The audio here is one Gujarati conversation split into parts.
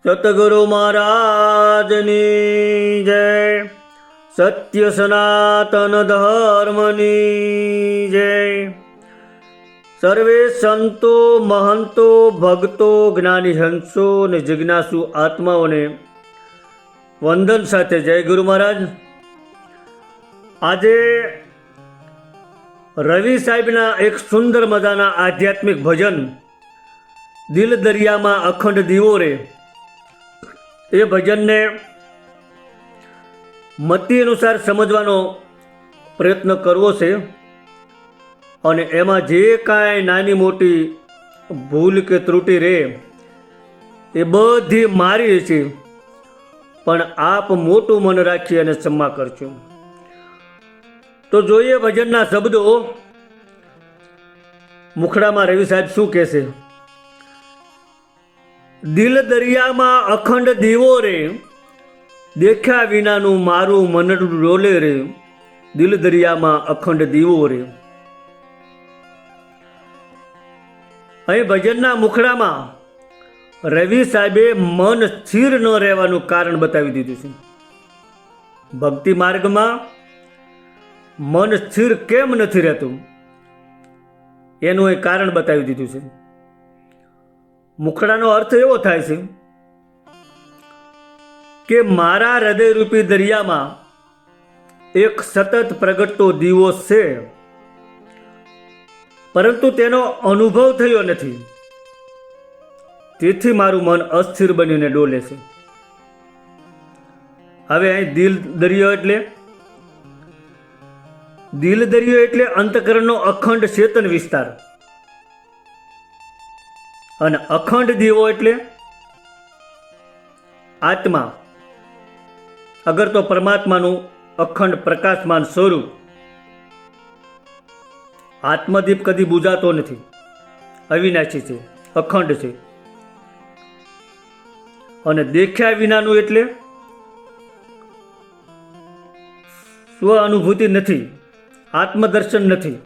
સતગુરુ મહારાજની જય, સત્ય સનાતન ધર્મની જય। સર્વે સંતો મહંતો ભક્તો જ્ઞાની હંસો અને જિજ્ઞાસુ આત્માઓને વંદન સાથે જય ગુરુ મહારાજ। આજે રવિ સાહેબના એક સુંદર મજાના આધ્યાત્મિક ભજન દિલ દરિયામાં અખંડ દીવો રે, એ ભજનને મતિ અનુસાર સમજવાનો પ્રયત્ન કરવો છે અને એમાં જે કાંઈ નાની મોટી ભૂલ કે ત્રુટિ રહે એ બધી મારી છે, પણ આપ મોટું મન રાખી અને ક્ષમા કરજો। તો જોઈએ ભજનના શબ્દો। મુખડામાં રવિ સાહેબ શું કહેશે? દિલ દરિયામાં અખંડ દીવો રે, દેખ્યા વિનાનું મારું મનડું ડોલે રે, દિલ દરિયામાં અખંડ દીવો રે। અહીં ભજનના મુખડામાં રવિ સાહેબે મન સ્થિર ન રહેવાનું કારણ બતાવી દીધું છે। ભક્તિ માર્ગમાં મન સ્થિર કેમ નથી રહેતું એનું એ કારણ બતાવી દીધું છે। મુખડાનો અર્થ એવો થાય છે કે મારા હૃદયરૂપી દરિયામાં એક સતત પ્રગટતો દીવો છે, પરંતુ તેનો અનુભવ થયો નથી, તેથી મારું મન અસ્થિર બનીને ડોલે છે। હવે અહીં દિલ દરિયો એટલે અંતકરણનો અખંડ ચેતન વિસ્તાર, અને અખંડ દીવો એટલે આત્મા, અગર તો પરમાત્માનું અખંડ પ્રકાશમાન સ્વરૂપ। આત્મદીપ કદી બુજાતો નથી, અવિનાશી છે, અખંડ છે। અને દેખ્યા વિનાનું એટલે સ્વ અનુભૂતિ નથી, આત્મદર્શન નથી,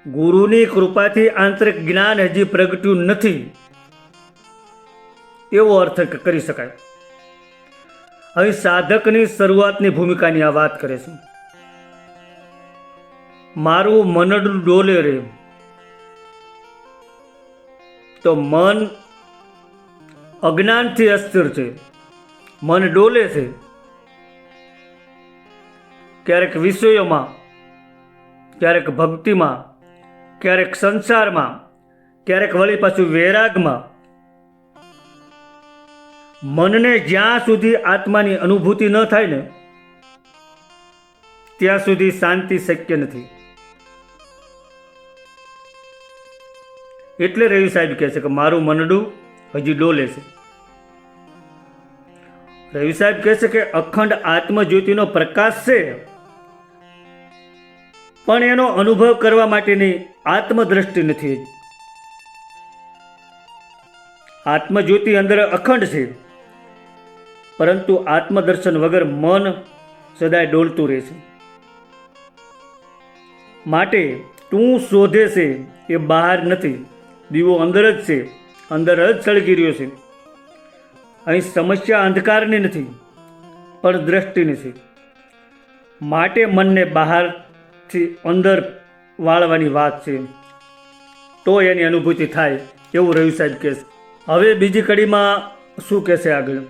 ગુરુની કૃપાથી આંતરિક જ્ઞાન હજી પ્રગટ્યું નથી, એવો અર્થ કરી શકાય। અહીં સાધકની શરૂઆતની ભૂમિકાની આ વાત કરે છે। મારું મનડું ડોલે રે, તો મન અજ્ઞાનથી અસ્થિર છે, મન ડોલે છે, ક્યારેક વિષયોમાં, ક્યારેક ભક્તિમાં, ક્યારેક સંસારમાં, ક્યારેક વળી પાછું વૈરાગમાં। મનને જ્યાં સુધી આત્માની અનુભૂતિ ન થાય ને ત્યાં સુધી શાંતિ શક્ય નથી। એટલે રવિ સાહેબ કહે છે કે મારું મનડું હજી ડોલે છે। રવિ સાહેબ કહે છે કે અખંડ આત્મજ્યોતિનો પ્રકાશ છે, પણ એનો અનુભવ કરવા માટેની આત્મદ્રષ્ટિ નથી। આત્મજ્યોતિ અંદર અખંડ છે, પરંતુ આત્મદર્શન વગર મન સદાય ડોલતું રહે છે। માટે તું શોધે છે એ બહાર નથી, દીવો અંદર જ છે, અંદર જ સળગી રહ્યો છે। અહીં સમસ્યા અંધકારની નથી, પણ દ્રષ્ટિની છે। માટે મનને બહારથી અંદર વાળવાની વાત છે, તો એની અનુભૂતિ થાય, એવું રવિ સાહેબ કહે છે। હવે બીજી કડીમાં શું કહેશે આગળ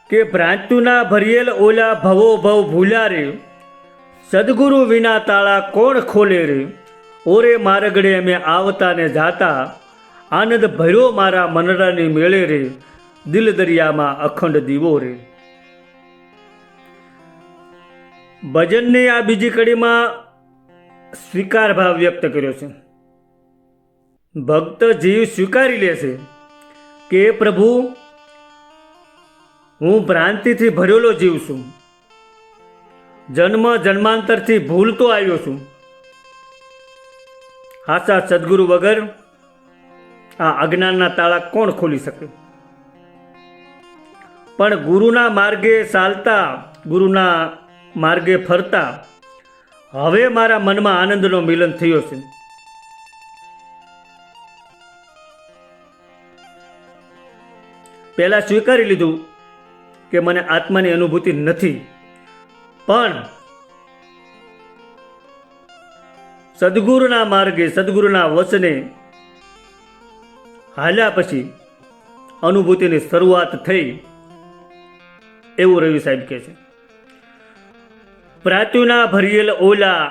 કે ભ્રાંતુના ભરિયેલ ઓલા ભવો ભવ ભૂલ્યા રે, સદગુરુ વિના તાળા કોણ ખોલે રે, ઓરે મારગડે અમે આવતા ને જાતા, આનંદ ભર્યો મારા મનડાની મેળે રે, દિલ દરિયામાં અખંડ દીવો રે। ભજનની આ બીજી કડીમાં સ્વીકાર ભાવ વ્યક્ત કર્યો છે। ભક્ત જીવ સ્વીકારી લે છે કે પ્રભુ, હું ભ્રાંતિથી ભરેલો જીવ છું, જન્મ જન્માંતરથી ભૂલતો આવ્યો છું। હાચા સદગુરુ વગર આ અજ્ઞાનના તાળા કોણ ખોલી શકે? પણ ગુરુના માર્ગે ચાલતા, ગુરુના માર્ગે ફરતા હવે મારા મનમાં આનંદનો મિલન થયો છે। પહેલાં સ્વીકારી લીધું કે મને આત્માની અનુભૂતિ નથી, પણ સદગુરુના માર્ગે સદગુરુના વચને હાલ્યા પછી અનુભૂતિની શરૂઆત થઈ, એવું રવિ સાહેબ કહે છે. પ્રાચ્યુના ભરેલ ઓલા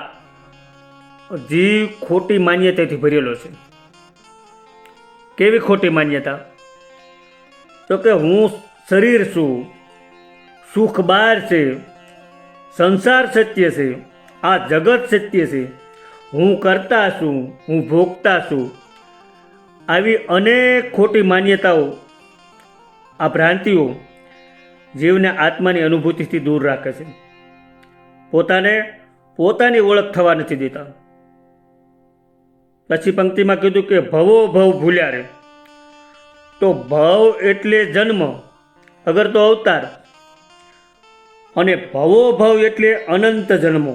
જીવ ખોટી માન્યતાથી ભરેલો છે. કેવી ખોટી માન્યતા? તો કે હું શરીર છું, સુખ બહાર છે, સંસાર સત્ય છે, આ જગત સત્ય છે, હું કરતા છું, હું ભોગતા છું. આવી અનેક ખોટી માન્યતાઓ, આ ભ્રાંતિઓ જીવને આત્માની અનુભૂતિથી દૂર રાખે છે. પોતાને પોતાની ઓળખ થવા નથી દેતા. પછી પંક્તિમાં કીધું કે ભવો ભવ ભૂલ્યા રે. તો ભવ એટલે જન્મ, અગર તો અવતાર, અને ભવો ભવ એટલે અનંત જન્મો.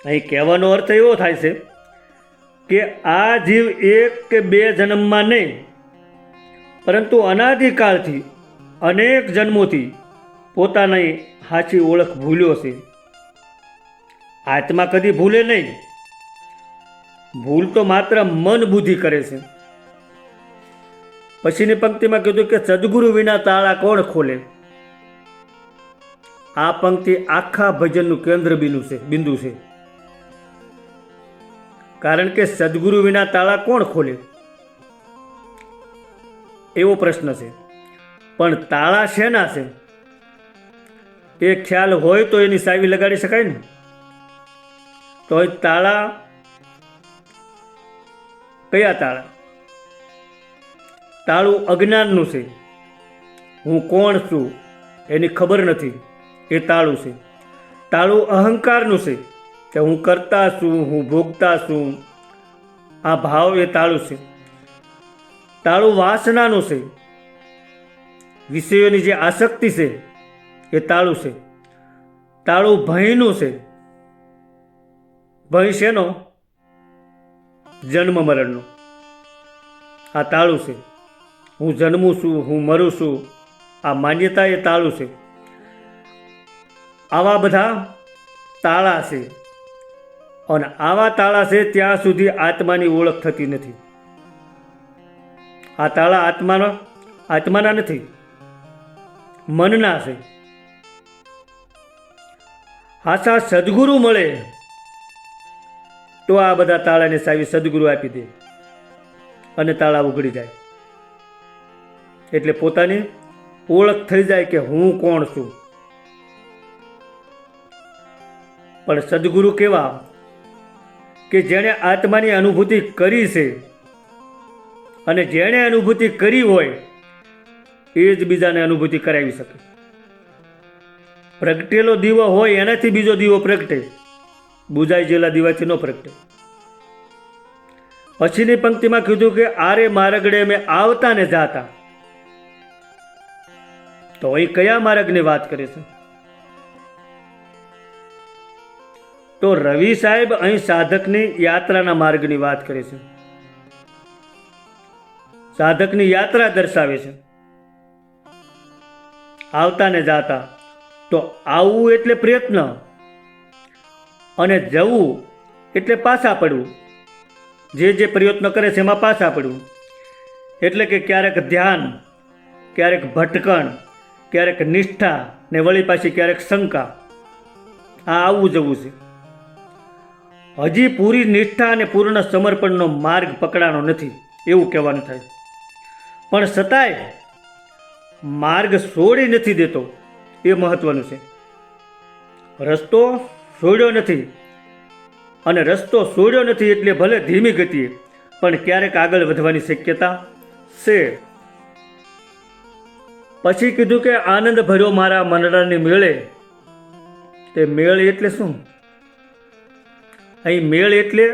અહીં કહેવાનો અર્થ એવો થાય છે કે આ જીવ એક કે બે જન્મમાં નહીં, પરંતુ અનાદિકાળથી અનેક જન્મોથી પોતાની સાચી ઓળખ ભૂલ્યો છે. આત્મા કદી ભૂલે નહીં. ભૂલ તો માત્ર મન બુદ્ધિ કરે છે. પછીની પંક્તિમાં કીધું કે સદગુરુ વિના તાળા કોણ ખોલે. આ પંક્તિ આખા ભજનનું કેન્દ્ર બિંદુ છે. કારણ કે સદગુરુ વિના તાળા કોણ ખોલે, એવો પ્રશ્ન છે. પણ તાળા શેના છે એ ખ્યાલ હોય તો એની ચાવી લગાડી શકાય ને. તો તાળા કયા તાળા? તાળું અજ્ઞાનનું છે. હું કોણ છું એની ખબર નથી, એ તાળું છે. તાળું અહંકારનું છે કે હું કરતા છું, હું ભોગતા છું, આ ભાવ એ તાળું છે. તાળું વાસનાનું છે. વિષયોની જે આસક્તિ છે એ તાળું છે. તાળું ભયનું છે. ભય શેનો? જન્મ મરણનો. આ તાળું છે. હું જન્મું છું, હું મરું છું, આ માન્યતા એ તાળું છે. આવા બધા તાળા છે. અને આવા તાળા છે ત્યાં સુધી આત્માની ઓળખ થતી નથી. આ તાળા આત્માના નથી, મનના છે. હાચા સદગુરુ મળે તો આ બધા તાળાને ચાવી સદગુરુ આપી દે અને તાળા ઉઘડી જાય. એટલે પોતાની ઓળખ થઈ જાય કે હું કોણ છું. પણ સદગુરુ કેવા? કે જેણે આત્માની અનુભૂતિ કરી છે, અને જેણે અનુભૂતિ કરી હોય એ જ બીજાને અનુભૂતિ કરાવી શકે. પ્રગટેલો દીવો હોય એનાથી બીજો દીવો પ્રગટે, બુજાઈ ગયેલા દીવાથી ન પ્રગટે. પછીની પંક્તિમાં કીધું કે આરે માર્ગડે મેં આવતા ને જાતા. તો એ કયા માર્ગની વાત કરે છે? તો રવિ સાહેબ અહીં સાધકની યાત્રાના માર્ગની વાત કરે છે. સાધકની યાત્રા દર્શાવે છે. આવતા ને જાતા. તો આવવું એટલે પ્રયત્ન, અને જવું એટલે પાછા પડવું. જે પ્રયત્ન કરે છે એમાં પાછા પડવું. એટલે કે ક્યારેક ધ્યાન, ક્યારેક ભટકણ, ક્યારેક નિષ્ઠા, ને વળી પાછી ક્યારેક શંકા. આ આવવું જવું છે. હજી પૂરી નિષ્ઠા અને પૂર્ણ સમર્પણનો માર્ગ પકડાનો નથી એવું કહેવાનું થાય. પણ છતાંય માર્ગ છોડી નથી દેતો, એ મહત્વનું છે. રસ્તો છોડ્યો નથી, અને રસ્તો છોડ્યો નથી એટલે ભલે ધીમી ગતિએ પણ ક્યારેક આગળ વધવાની શક્યતા છે. પછી કીધું કે આનંદ ભર્યો મારા મનડાની મેળે. તે મેળ એટલે શું? અહીં મેળ એટલે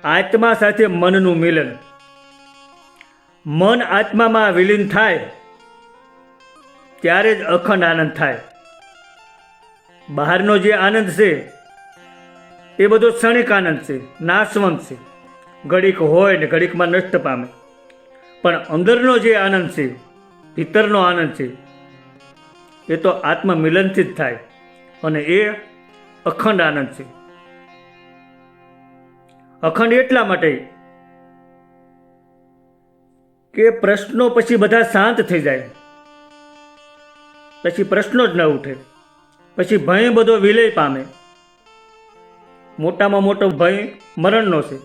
આત્મા સાથે મનનું મિલન. મન આત્મામાં વિલીન થાય ત્યારે જ અખંડ આનંદ થાય. બહારનો જે આનંદ છે એ બધો ક્ષણિક આનંદ છે, નાશવંત છે. ઘડીક હોય ને ઘડીકમાં નષ્ટ પામે. પણ અંદરનો જે આનંદ છે, ભીતરનો આનંદ છે, એ તો આત્મમિલનથી જ થાય અને એ અખંડ આનંદ છે. અખંડ એટલા માટે કે પ્રશ્નો પછી બધા શાંત થઈ જાય, પછી પ્રશ્નો જ ન ઉઠે, પછી ભય બધો વિલય પામે. મોટામાં મોટો ભય મરણનો છે,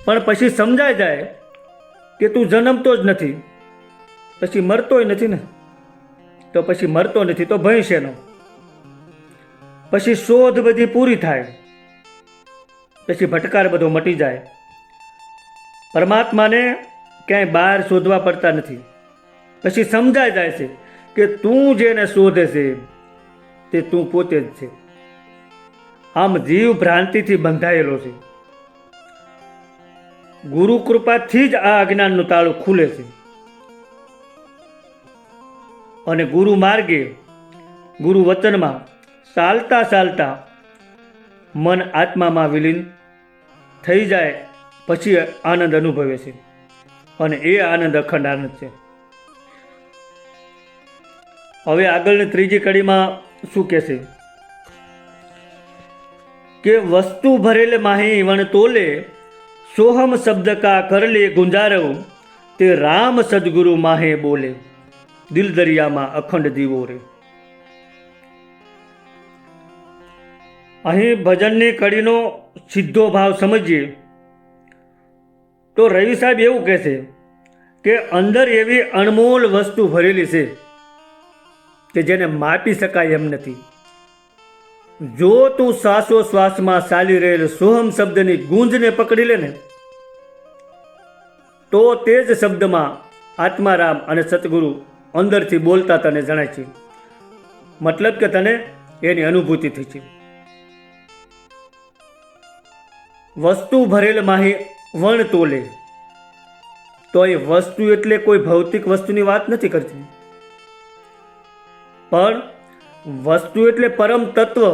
પણ પછી સમજાઈ જાય કે તું જન્મતો જ નથી, પછી મરતોય નથી ને, તો પછી મરતો નથી તો ભય શેનો? પછી શોધ બધી પૂરી થાય, પછી ભટકાર બધો મટી જાય. પરમાત્માને ક્યાંય બહાર શોધવા પડતા નથી. પછી સમજાઈ જાય છે કે તું જેને શોધે છે તે તું પોતે જ છે. આમ જીવ ભ્રાંતિથી બંધાયેલો છે. ગુરુ કૃપાથી જ આ અજ્ઞાનનું તાળું ખુલે છે અને ગુરુ માર્ગે, ગુરુ વચનમાં ચાલતા ચાલતા મન આત્મામાં વિલીન થઈ જાય, પછી આનંદ અનુભવે છે અને એ આનંદ અખંડ આનંદ છે. હવે આગળની ત્રીજી કડીમાં શું કહેશે કે વસ્તુ ભરેલ માહી વણ તોલે, સોહમ શબ્દ કા કરલે ગુંજારવ, તે રામ સદગુરુ માહે બોલે, દિલ દરિયામાં અખંડ દીવો રે. અહીં ભજનની કડીનો સીધો ભાવ સમજીએ તો રવિ સાહેબ એવું કહે છે કે અંદર એવી અણમોલ વસ્તુ ભરેલી છે કે જેને માપી શકાય એમ નથી. જો તું શ્વાસોશ્વાસમાં ચાલી રહેલ સોહમ શબ્દની ગૂંજને પકડી લે ને, તો તે જ શબ્દમાં આત્મારામ અને સતગુરુ અંદરથી બોલતા તને જણાય છે. મતલબ કે તને એની અનુભૂતિ થઈ છે. વસ્તુ ભરેલ માહી વણ તોલે, તો એ વસ્તુ એટલે કોઈ ભૌતિક વસ્તુની વાત નથી કરતી, પણ વસ્તુ એટલે પરમ તત્વ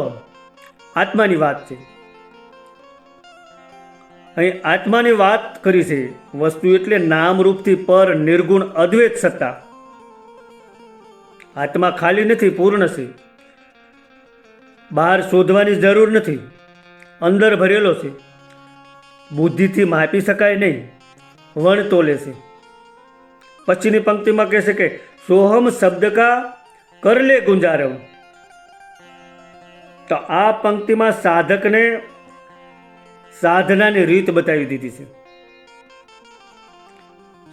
આત્માની વાત છે. અહીં આત્માની વાત કરી છે. વસ્તુ એટલે નામ રૂપથી પર નિર્ગુણ અદ્વૈત સત્તા. આત્મા ખાલી નથી, પૂર્ણ છે. બહાર શોધવાની જરૂર નથી, અંદર ભરેલો છે. બુદ્ધિથી માપી શકાય નહીં, વણ તોલે છે. પછીની પંક્તિમાં કહેશે કે સોહમ શબ્દ કા કરલે ગુંજારવ. તો આ પંક્તિમાં સાધકને સાધનાની રીત બતાવી દીધી છે.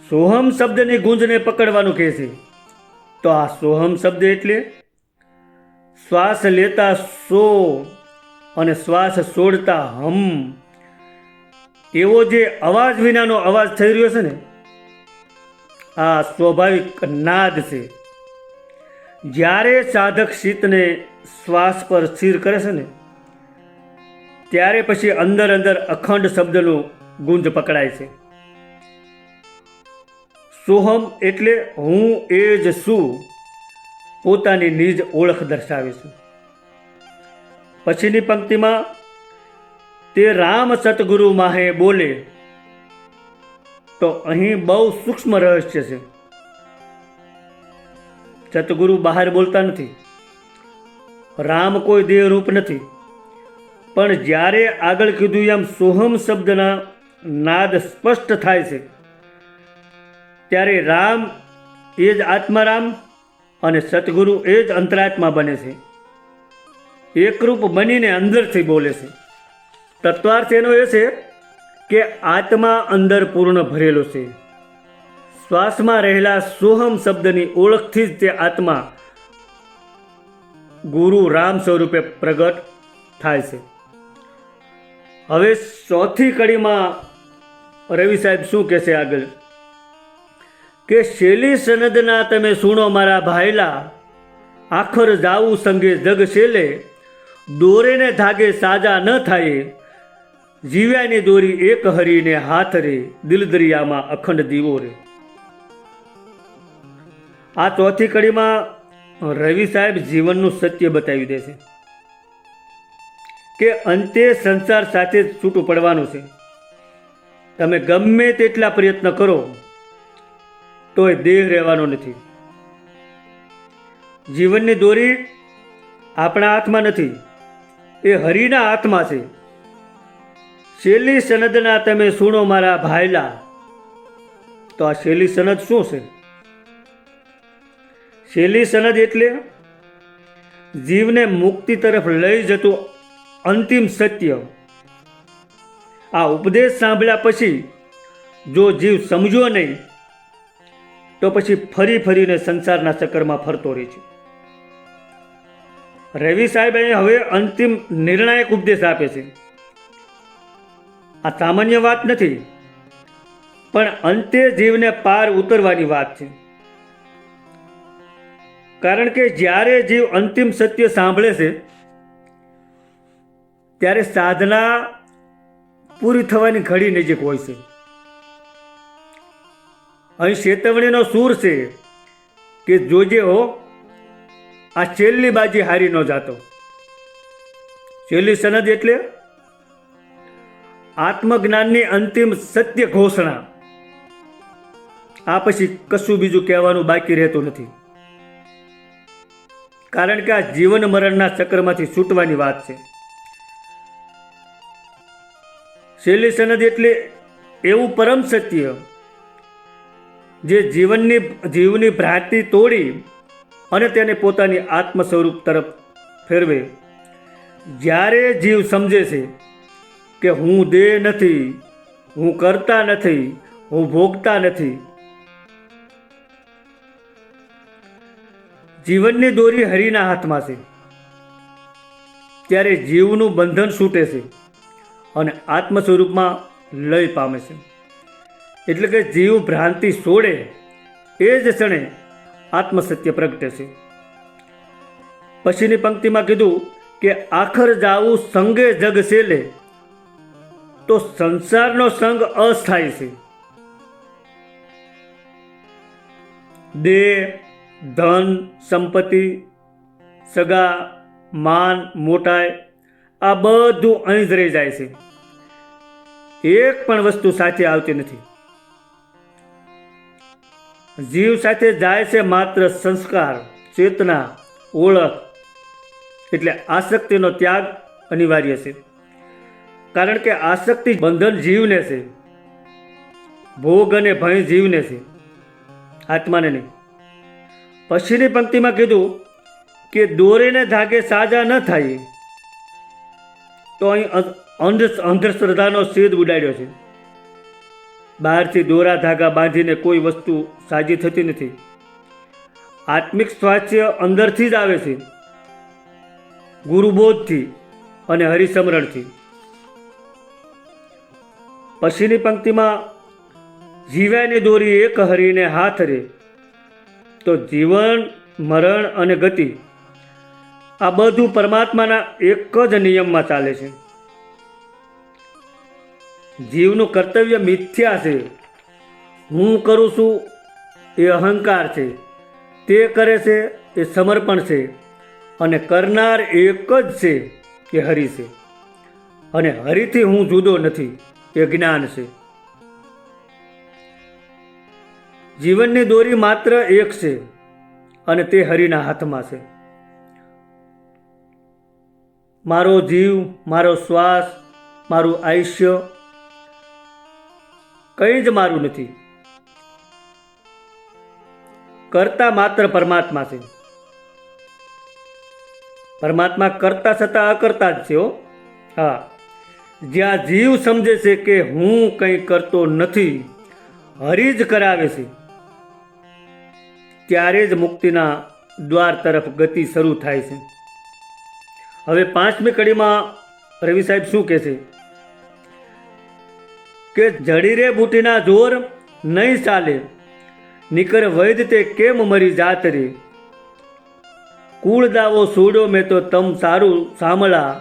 સોહમ શબ્દની ગુંજને પકડવાનું કહે છે. તો આ સોહમ શબ્દ એટલે શ્વાસ લેતા સો અને શ્વાસ છોડતા હમ, એવો જે અવાજ વિનાનો અવાજ થઈ રહ્યો છે ને, આ સ્વાભાવિક નાદ છે. જ્યારે સાધક ચિત્તને શ્વાસ પર સ્થિર કરે છે ને, ત્યારે પછી અંદર અંદર અખંડ શબ્દનું ગુંજ પકડાય છે. સોહમ એટલે હું એ જ છું, પોતાની નિજ ઓળખ દર્શાવે છે. પછીની પંક્તિમાં તે રામ સતગુરુ માહે બોલે, તો અહીં બહુ સૂક્ષ્મ રહસ્ય છે. સતગુરુ બહાર બોલતા નથી, રામ કોઈ દેહ રૂપ નથી, પણ જ્યારે આગળ કીધું એમ સોહમ શબ્દના નાદ સ્પષ્ટ થાય છે, ત્યારે રામ એ જ આત્મારામ અને સતગુરુ એ જ અંતરાત્મા બને છે. એકરૂપ બનીને અંદરથી બોલે છે. તત્વાર્થ એનો એ છે કે આત્મા અંદર પૂર્ણ ભરેલો છે. શ્વાસમાં રહેલા સોહમ શબ્દની ઓળખથી જ તે આત્મા ગુરુ રામ સ્વરૂપે પ્રગટ થાય છે. હવે ચોથી કડીમાં રવિ સાહેબ શું કહેશે આગળ કે શેલી સનદના તમે સુણો મારા ભાઈલા, આખર જાવું સંગે જગ શેલે, દોરેને ધાગે સાજા ન થાય, જીવ્યાની દોરી એક હરીને હાથ રે, દિલ દરિયામાં અખંડ દીવો રે. આ ચોથી કડીમાં રવિ સાહેબ જીવનનું સત્ય બતાવી દે છે કે અંતે સંસાર સાથે જ છૂટું પડવાનું છે. તમે ગમે તેટલા પ્રયત્ન કરો તોય દેહ રહેવાનો નથી. જીવનની દોરી આપણા હાથમાં નથી, એ હરિના હાથમાં છે. શેલી સનદના તમે સુણો મારા ભાયલા. તો આ શેલી સનદ શું છે? શેલી સનદ એટલે જીવને મુક્તિ તરફ લઈ જતું અંતિમ સત્ય. આ ઉપદેશ સાંભળ્યા પછી જો જીવ સમજ્યો નહીં તો પછી ફરી ફરીને સંસારના ચક્કરમાં ફરતો રહે છે. રવિ સાહેબ અહીં હવે અંતિમ નિર્ણાયક ઉપદેશ આપે છે. આ સામાન્ય વાત નથી, પણ અંતે જીવને પાર ઉતરવાની વાત છે. કારણ કે જ્યારે જીવ અંતિમ સત્ય સાંભળે છે ત્યારે સાધના પૂરી થવાની ઘડી નજીક હોય છે. અહીં ચેતવણીનો સૂર છે કે જોજે હો, આ છેલ્લી બાજી હારી ન જાતો. છેલ્લી સનદ એટલે આત્મજ્ઞાનની અંતિમ સત્ય ઘોષણા. આ પછી કશું બીજું કહેવાનું બાકી રહેતું નથી. કારણ કે આ જીવન મરણના ચક્રમાંથી છૂટવાની વાત છે. છેલ્લી સનદ એટલે એવું પરમ સત્ય જે જીવની ભ્રાંતિ તોડી અને તેને પોતાની આત્મ સ્વરૂપ તરફ ફેરવે. જ્યારે જીવ સમજે છે કે હું દેહ નથી, હું કરતા નથી, હું ભોગતા નથી. જીવનની દોરી હરિના હાથમાં છે, ત્યારે જીવનું બંધન છૂટે છે અને આત્મ સ્વરૂપમાં લય પામે છે. એટલે કે જીવ ભ્રાંતિ છોડે એ જ ક્ષણે આત્મસત્ય પ્રગટે છે. પછીની પંક્તિમાં કીધું કે આખર જાવું સંગે જગ સેલે, તો સંસારનો સંગ અસ્થાયી છે. દેહ, ધન, સંપત્તિ, સગા, માન, મોટાઈ આ બધું અહીં જ રહી જાય છે. એક પણ વસ્તુ સાથે આવતી નથી. જીવ સાથે જાય છે માત્ર સંસ્કાર, ચેતના, ઓળખ. એટલે આસક્તિનો ત્યાગ અનિવાર્ય છે. કારણ કે આસક્તિ બંધન જીવને છે, ભોગ અને ભય જીવને છે, આત્માને નહીં. પછીની પંક્તિમાં કીધું કે દોરીને ધાગે સાજા ન થાય. તો અહીં અંધશ્રદ્ધાનો છેદ ઉડાડ્યો છે. બહારથી દોરા ધાગા બાંધીને કોઈ વસ્તુ સાજી થતી નથી. આત્મિક સ્વાસ્થ્ય અંદરથી જ આવે છે, ગુરુબોધથી અને હરિસ્મરણથી. પછીની પંક્તિમાં જીવ્યાની દોરી એક હરીને હાથ રે. તો જીવન, મરણ અને ગતિ આ બધું પરમાત્માના એક જ નિયમમાં ચાલે છે. જીવનું કર્તવ્ય મિથ્યા છે. હું કરું છું એ અહંકાર છે, તે કરે છે એ સમર્પણ છે, અને કરનાર એક જ છે એ હરિ છે. અને હરિથી હું જુદો નથી એ જ્ઞાન છે. જીવનની દોરી માત્ર એક છે અને તે હરિના હાથમાં છે. મારો જીવ, મારો શ્વાસ, મારું આયુષ્ય કંઈ જ મારું નથી. કરતા માત્ર પરમાત્મા છે. પરમાત્મા કરતા છતાં અકર્તા જ છે. હા, જ્યાં જીવ સમજે છે કે હું કંઈ કરતો નથી, હરિ જ કરાવે છે, ત્યારે જ મુક્તિના દ્વાર તરફ ગતિ શરૂ થાય છે. હવે 5મી કડીમાં રવિ સાહેબ શું કહે છે કે જડી રે બુટીના જોર નહીં ચાલે, નિકર વૈદ તે કેમ મરી જાત રે. કુળ દાવો સોડ્યો મેં તો તમ સારું સાંભળા,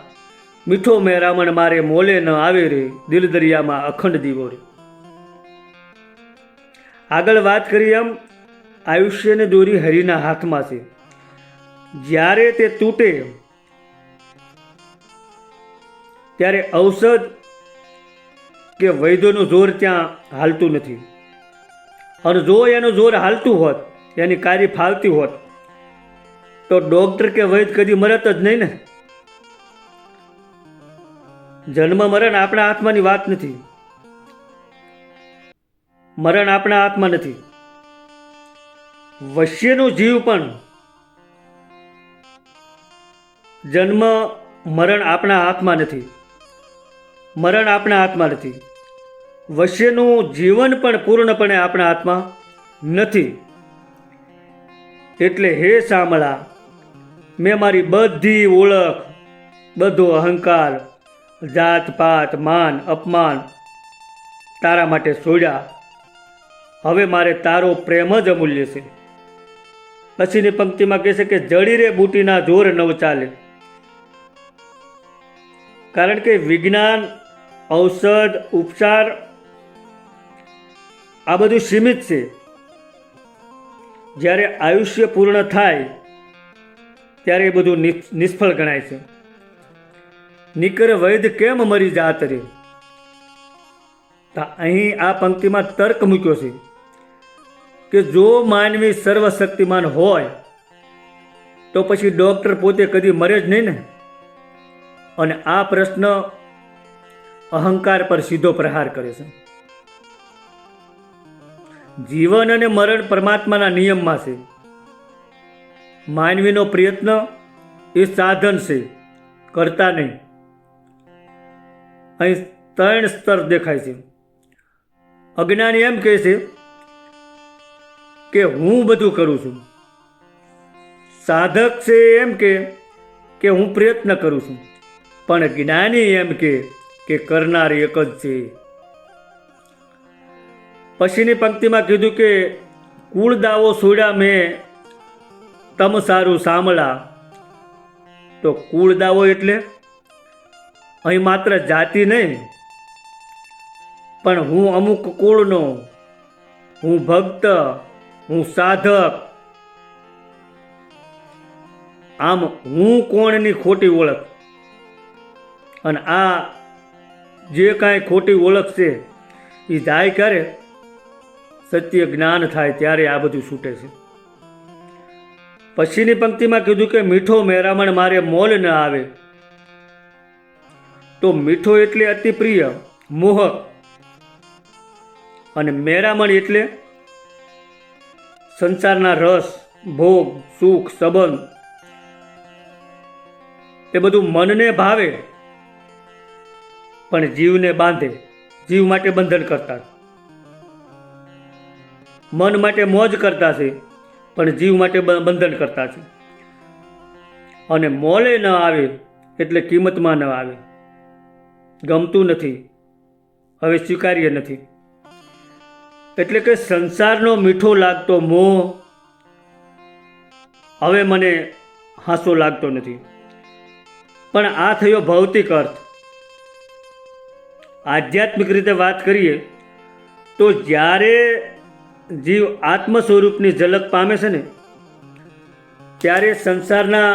મીઠો મેં રામણ મારે મોલે ન આવે રે, દિલ દરિયામાં અખંડ દીવો રે. આગળ વાત કરી એમ આયુષ્યની દોરી હરિના હાથમાં છે. જ્યારે તે તૂટે ત્યારે ઔષધ કે વૈદ્યોનું જોર ત્યાં હાલતું નથી. અને જો એનું જોર હાલતું હોત, એની કાર્ય ફાલતી હોત, તો ડોક્ટર કે વૈદ કદી મરત જ નહીં ને. જન્મ મરણ આપણા હાથમાંની વાત નથી. મરણ આપણા હાથમાં નથી. વશ્યનો જીવ પણ જન્મ મરણ આપણા હાથમાં નથી. મરણ આપણા હાથમાં નથી. વશ્યનું જીવન પણ પૂર્ણપણે આપણા હાથમાં નથી. એટલે હે શામળા, મેં મારી બધી ઓળખ, બધો અહંકાર, જાત પાત, માન અપમાન તારા માટે છોડ્યા. હવે મારે તારો પ્રેમ જ અમૂલ્ય છે. પછીની પંક્તિમાં કહે છે કે જડી રે બુટીના જોર નવ ચાલે. કારણ કે વિજ્ઞાન, ઔષધ, ઉપચાર આ બધું સીમિત છે. જ્યારે આયુષ્ય પૂર્ણ થાય ત્યારે એ બધું નિષ્ફળ ગણાય છે. નિકર વૈદ કેમ મરી જાત રે. અહીં આ પંક્તિમાં તર્ક મૂક્યો છે કે જો માનવી સર્વશક્તિમાન હોય તો પછી ડોક્ટર પોતે કદી મરે જ નહીં ને. અને આ પ્રશ્ન અહંકાર પર સીધો પ્રહાર કરે છે. જીવન અને મરણ પરમાત્માના નિયમમાં છે. માનવીનો પ્રયત્ન એ સાધન છે, કરતા નહીં. અહીં 3 સ્તર દેખાય છે. અજ્ઞાની એમ કહે છે કે હું બધું કરું છું. સાધક છે એમ કે હું પ્રયત્ન કરું છું. પણ જ્ઞાની એમ કે કરનાર એક જ છે. પછીની પંક્તિમાં કીધું કે કુળ દાવો છોડ્યા મેં તમ સારું સાંભળા. તો કુળ દાવો એટલે અહીં માત્ર જાતિ નહીં, પણ હું અમુક કુળનો, હું ભક્ત, હું સાધક. આમ હું કોણની ખોટી ઓળખ. અને આ જે કાંઈ ખોટી ઓળખ છે એ જાય ક્યારે? સત્ય જ્ઞાન થાય ત્યારે આ બધું છૂટે છે. પછીની પંક્તિમાં કીધું કે મીઠો મેરામણ મારે મોલ ન આવે. તો મીઠો એટલે અતિ પ્રિય, મોહક. અને મેરામણ એટલે સંસારના રસ, ભોગ, સુખ, સંબંધ એ બધું મનને ભાવે પણ જીવને બાંધે, જીવ માટે બંધન કરતા. મન માટે મોજ કરતા છે પણ જીવ માટે બંધન કરતા છે. અને મોલે ન આવે એટલે કિંમતમાં ન આવે, ગમતું નથી, હવે સ્વીકાર્ય નથી. એટલે કે સંસારનો મીઠો લાગતો મોહ હવે મને હાસો લાગતો નથી. પણ આ થયો ભૌતિક અર્થ. આધ્યાત્મિક રીતે વાત કરીએ તો જ્યારે જીવ આત્મ સ્વરૂપની ઝલક પામે છે ને ત્યારે સંસારના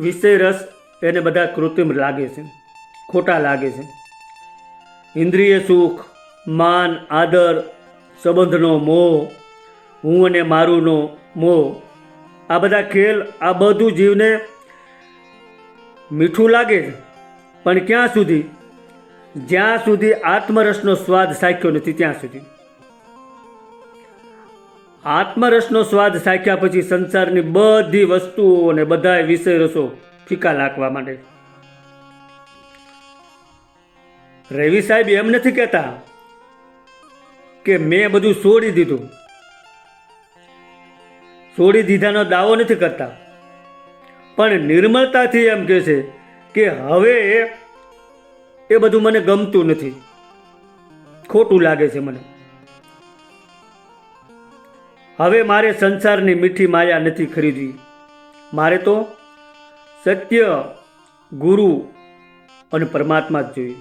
વિષય રસ એને બધા કૃત્રિમ લાગે છે, ખોટા લાગે છે. ઇન્દ્રિય સુખ, માન, આદર, સંબંધનો મોહ, હું અને મારુંનો મોહ, આ બધા ખેલ, આ બધું જીવને મીઠું લાગે છે. પણ ક્યાં સુધી? જ્યાં સુધી આત્મરસનો સ્વાદ સાખ્યો નથી ત્યાં સુધી. આત્મરસનો સ્વાદ સાખ્યા પછી સંસારની બધી વસ્તુઓ અને બધા વિષય રસો ફીકા લાગવા માંડે. રવિ સાહેબ એમ નથી કહેતા કે મેં બધું છોડી દીધું. છોડી દીધાનો દાવો નથી કરતા, પણ નિર્મળતાથી એમ કહે છે કે હવે એ બધું મને ગમતું નથી, ખોટું લાગે છે મને. હવે મારે સંસારની મીઠી માયા નથી ખરીદવી. મારે તો સત્ય, ગુરુ અને પરમાત્મા જ જોઈએ.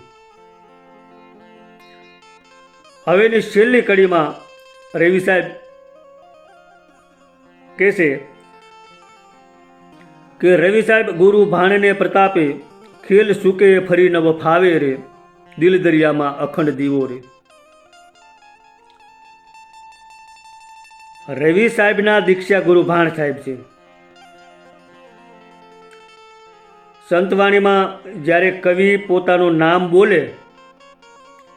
હવેની છેલ્લી કડીમાં રવિ સાહેબ કહે છે કે રવિ સાહેબ ગુરુ ભાણને પ્રતાપે ખેલ સુકે ફરી નવ ફાવે રે, દિલ દરિયામાં અખંડ દીવો રે. રવિ સાહેબના દીક્ષા ગુરુ ભાણ સાહેબ છે. સંતવાણીમાં જ્યારે કવિ પોતાનું નામ બોલે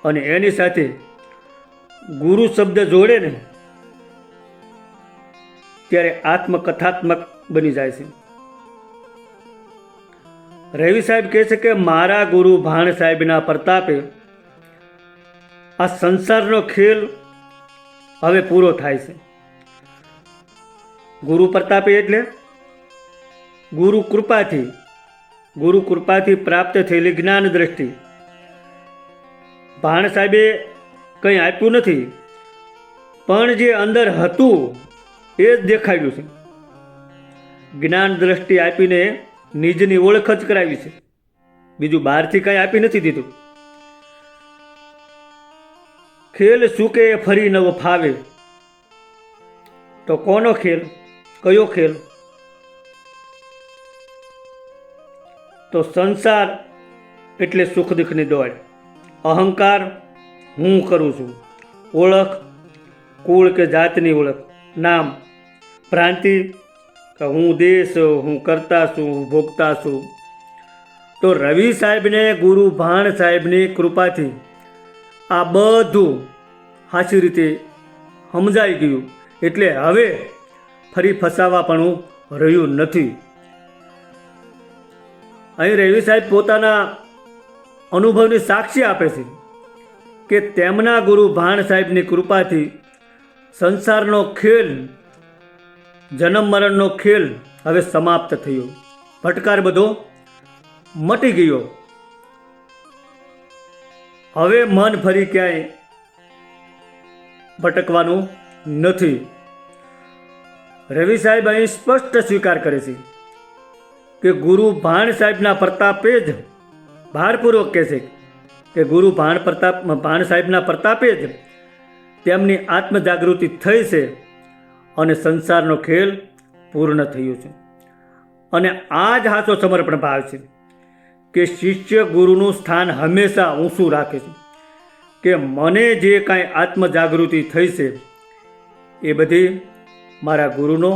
અને એની સાથે ગુરુ શબ્દ જોડે ને ત્યારે આત્મકથાત્મક બની જાય છે. રવિ સાહેબ કહે છે કે મારા ગુરુ ભાણ સાહેબના પ્રતાપે આ સંસારનો ખેલ હવે પૂરો થાય છે. ગુરુ પ્રતાપે એટલે ગુરુ કૃપાથી પ્રાપ્ત થયેલી જ્ઞાન દ્રષ્ટિ. ભાણ સાહેબે કંઈ આપ્યું નથી, પણ જે અંદર હતું એ જ દેખાડ્યું છે. જ્ઞાન દ્રષ્ટિ આપીને નિજની ઓળખ જ કરાવી છે, બીજું બહારથી કંઈ આપી નથી દીધું. ખેલ સૂકે ફરી નવો ફાવે, તો કોનો ખેલ? કયો ખેલ? તો સંસાર એટલે સુખ દુઃખની દોડ, અહંકાર હું કરું છું, ઓળખ કુળ કે જાતની ઓળખ, નામ, ભ્રાંતિ કે હું દેશ, હું કરતા છું, હું ભોગતા છું. તો રવિ સાહેબને ગુરુ ભાણ સાહેબની કૃપાથી આ બધું સાચી રીતે સમજાઈ ગયું, એટલે હવે ફરી ફસાવા પણ રહ્યું નથી. અહીં રવિ સાહેબ પોતાના અનુભવની સાક્ષી આપે છે કે તેમના ગુરુ ભાણ સાહેબની કૃપાથી સંસારનો ખેલ, જન્મ મરણનો ખેલ હવે સમાપ્ત થયો, ભટકાર બધો મટી ગયો. હવે મન ફરી ક્યાંય ભટકવાનું નથી. રવિ સાહેબ અહીં સ્પષ્ટ સ્વીકાર કરે છે કે ગુરુ ભાણ સાહેબના પ્રતાપે જ, ભારપૂર્વક કહે છે કે ગુરુ ભાણ સાહેબના પ્રતાપે જ તેમની આત્મજાગૃતિ થઈ છે અને સંસારનો ખેલ પૂર્ણ થયો છે. અને આ જ સાચો સમર્પણ ભાવ છે કે શિષ્ય ગુરુનું સ્થાન હંમેશા ઊંચું રાખે છે, કે મને જે કાંઈ આત્મજાગૃતિ થઈ છે એ બધી મારા ગુરુનો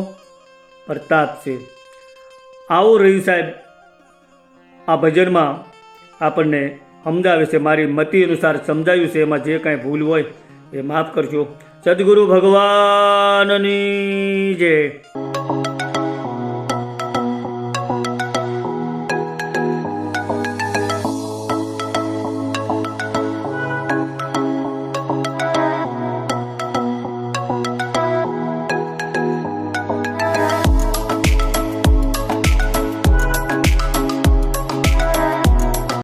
પ્રતાપ છે. આવું રવિ સાહેબ આ ભજનમાં આપણને સમજાવે છે. મારી મતિ અનુસાર સમજાવ્યું છે, એમાં જે કાંઈ ભૂલ હોય એ માફ કરજો. સદગુરુ ભગવાનની જય.